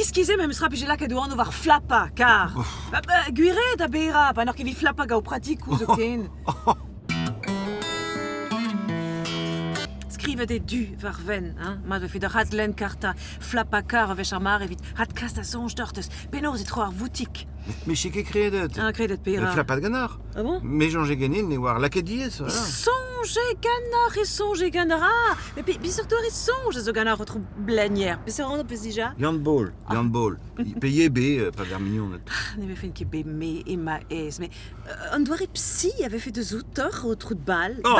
Excusez, même strapigela que doan over flappa, car... Guire da beira, panor que vi flappa gao pratik ou zo ken. Skrive des du var ven, hein? Ma de fait de hatlen karta, flappa car vech ar mar evit hat kast a sonj dortes, penaos et tro ar voutik. Mais chike kredet. Un kredet beira. Flappat ganar. Ah bon? Mais Jean Géganin ne war laket diez, voilà. Songe ganar, mais puis surtout il songe zo ganar retrouve blanière. Mais c'est rendre pesija. Yann Ball. Payé B, pas vers mignon. On avait fait une kébé mais et ma aise, mais on doit psy avait fait deux auteurs au trou de balle. Oh.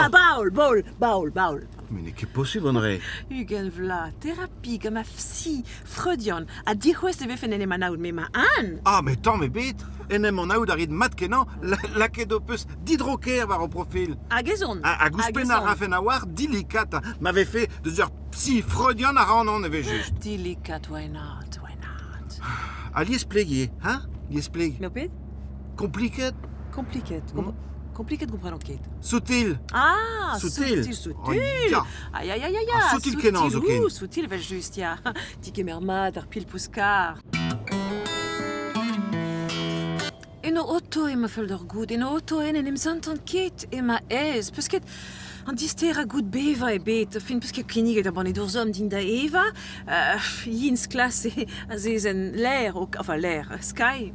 Baul. Mais n'est que possible, André. Hugen vla, thérapie comme a psy, freudian, a dit quoi c'est fait nene manaoud mais ma an. Ah, mais tant mes bêtes. Enem en aoud arid mat kenan, laket opus d'hydroker var au profil. A gezon. A gouspen a rafen a war dilicate m'avait fait de heures psy freudian a ran on avait juste. Delicate, why not? A lies plégué, hein? Lies plégué. Nopé? Compliqué. Compliqué de comprendre enquête. Soutil. Ah, Soutil. Soutil. Oh, ya. Aïe. Soutil kenan, zo ken. Soutil, vel juste, ya. Tike mermat, ar pil pouskar. En o auto ema fel d'ar goud, en o auto en em zantan ket ema ez, peus ket an dister a goud beva e bet, fin peus ket klinig et a ban e d'urzom din da eva, yins klas e a zezen l'air, enfin l'air, sky,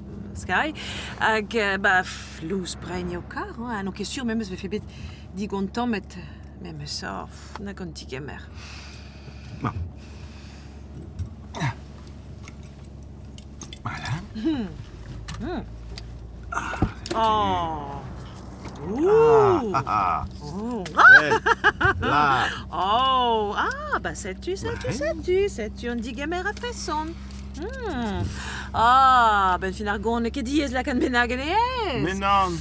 hag, louz brenn eo kar, an o ket sur, memeus ve fe bet digon tammet, memeus a, na gant tig emer. Voilà. Oh. Là. Oh, bah sais-tu, on dit gamer a fait son. Ben fin ar gont ket diez la kan benag en Mais non.